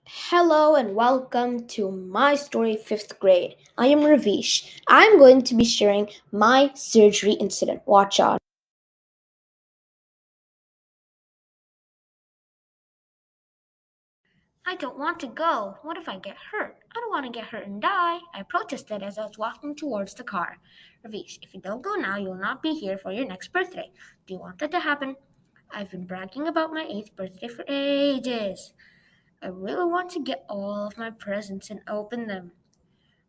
Hello and welcome to my story, fifth grade. I am Ravish. I'm going to be sharing my surgery incident. Watch out. I don't want to go. What if I get hurt? I don't want to get hurt and die. I protested as I was walking towards the car. Ravish, if you don't go now, you will not be here for your next birthday. Do you want that to happen? I've been bragging about my eighth birthday for ages. I really want to get all of my presents and open them.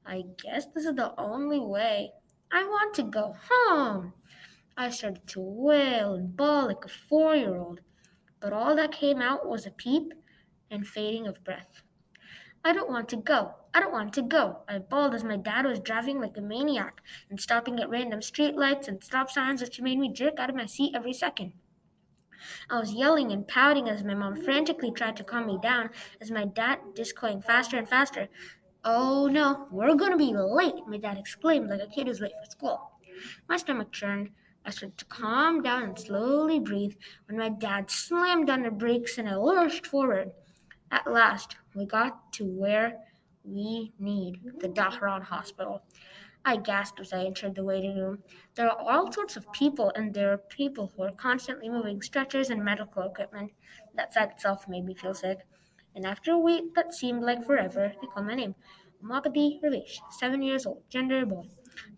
I guess this is the only way. I want to go home. I started to wail and bawl like a 4-year-old, but all that came out was a peep and fading of breath. I don't want to go. I don't want to go. I bawled as my dad was driving like a maniac and stopping at random streetlights and stop signs, which made me jerk out of my seat every second. I was yelling and pouting as my mom frantically tried to calm me down as my dad just going faster and faster. Oh no, we're gonna be late, my dad exclaimed like a kid who's late for school. My stomach churned. I started to calm down and slowly breathe when my dad slammed on the brakes and I lurched forward. At last, we got to where we need the Dahran hospital. I gasped as I entered the waiting room. There are all sorts of people, and there are people who are constantly moving stretchers and medical equipment. That fact itself made me feel sick. And after a wait that seemed like forever, they called my name. Umapati Ravish, 7 years old, gender boy.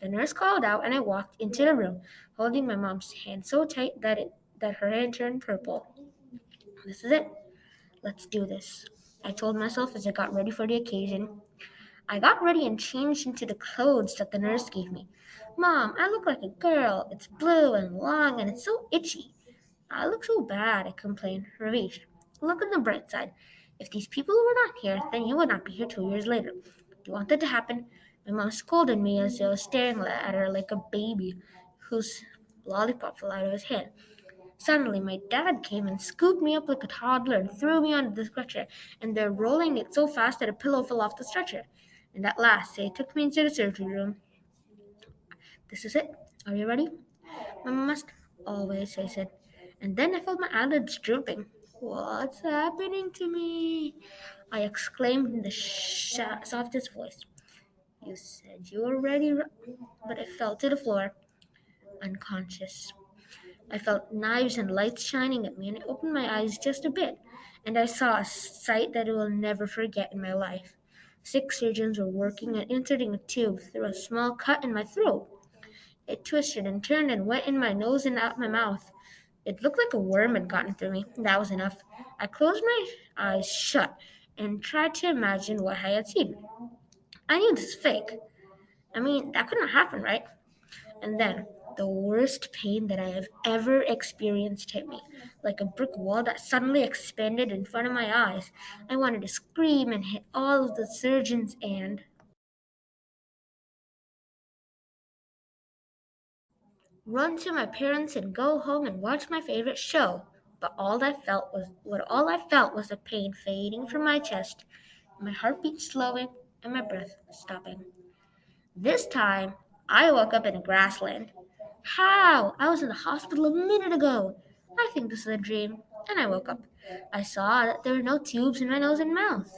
The nurse called out, and I walked into the room, holding my mom's hand so tight that her hand turned purple. This is it. Let's do this, I told myself as I got ready for the occasion. I got ready and changed into the clothes that the nurse gave me. Mom, I look like a girl. It's blue and long and it's so itchy. I look so bad, I complained. Ravish, look on the bright side. If these people were not here, then you would not be here 2 years later. Do you want that to happen? My mom scolded me as I was staring at her like a baby whose lollipop fell out of his hand. Suddenly, my dad came and scooped me up like a toddler and threw me onto the stretcher, and they're rolling it so fast that a pillow fell off the stretcher. And at last, they took me into the surgery room. This is it. Are you ready? My must always, I said. And then I felt my eyelids drooping. What's happening to me? I exclaimed in the softest voice. You said you were ready, but I fell to the floor, unconscious. I felt knives and lights shining at me, and I opened my eyes just a bit, and I saw a sight that I will never forget in my life. 6 surgeons were working at inserting a tube through a small cut in my throat. It twisted and turned and went in my nose and out my mouth. It looked like a worm had gotten through me. That was enough. I closed my eyes shut and tried to imagine what I had seen. I knew this was fake. I mean, that couldn't happen, right? And then the worst pain that I have ever experienced hit me, like a brick wall that suddenly expanded in front of my eyes. I wanted to scream and hit all of the surgeons and run to my parents and go home and watch my favorite show. But all I felt was the pain fading from my chest, my heartbeat slowing, and my breath stopping. This time, I woke up in a grassland. How? I was in the hospital a minute ago. I think this is a dream. And I woke up. I saw that there were no tubes in my nose and mouth.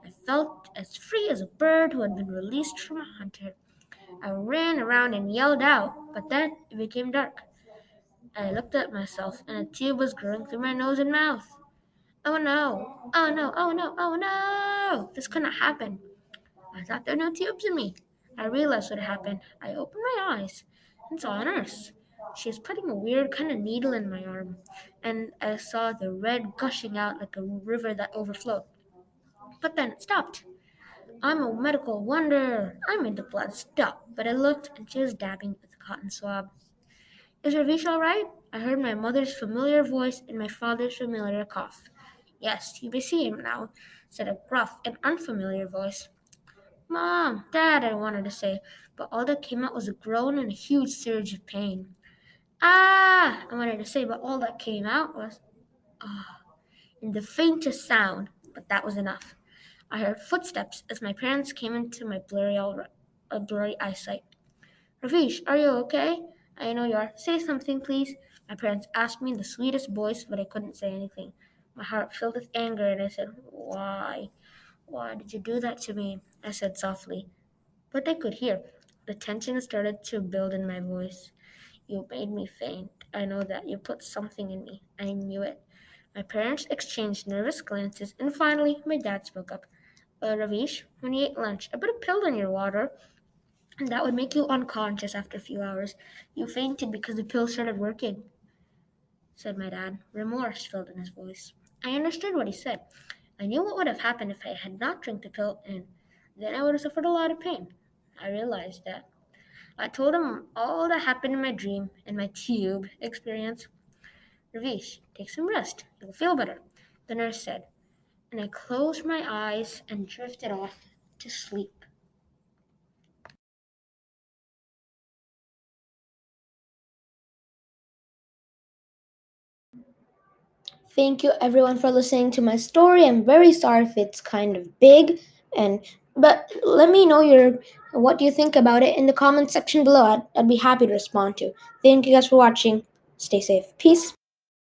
I felt as free as a bird who had been released from a hunter. I ran around and yelled out, but then it became dark. I looked at myself, and a tube was growing through my nose and mouth. Oh no! Oh no! Oh no! Oh no! This couldn't happen. I thought there were no tubes in me. I realized what had happened. I opened my eyes and saw a nurse. She was putting a weird kind of needle in my arm, and I saw the red gushing out like a river that overflowed. But then it stopped. I'm a medical wonder. I made the blood stop, but I looked and she was dabbing with a cotton swab. Is Ravish all right? I heard my mother's familiar voice and my father's familiar cough. Yes, you may see him now, said a gruff and unfamiliar voice. Mom, Dad, I wanted to say, but all that came out was a groan and a huge surge of pain. Ah, I wanted to say, but all that came out was in the faintest sound, but that was enough. I heard footsteps as my parents came into my blurry eyesight. Ravish, are you okay? I know you are. Say something, please. My parents asked me in the sweetest voice, but I couldn't say anything. My heart filled with anger, and I said, Why? Why did you do that to me? I said softly, but they could hear. The tension started to build in my voice. You made me faint. I know that. You put something in me. I knew it. My parents exchanged nervous glances, and finally, my dad spoke up. Ravish, when you ate lunch, I put a pill in your water, and that would make you unconscious after a few hours. You fainted because the pill started working, said my dad. Remorse filled in his voice. I understood what he said. I knew what would have happened if I had not drank the pill, and then I would have suffered a lot of pain. I realized that. I told him all that happened in my dream and my tube experience. Ravish, take some rest. You'll feel better, the nurse said, and I closed my eyes and drifted off to sleep. Thank you everyone for listening to my story. I'm very sorry if it's kind of big and but let me know your what you think about it in the comment section below. I'd be happy to respond to. Thank you guys for watching. Stay safe. Peace.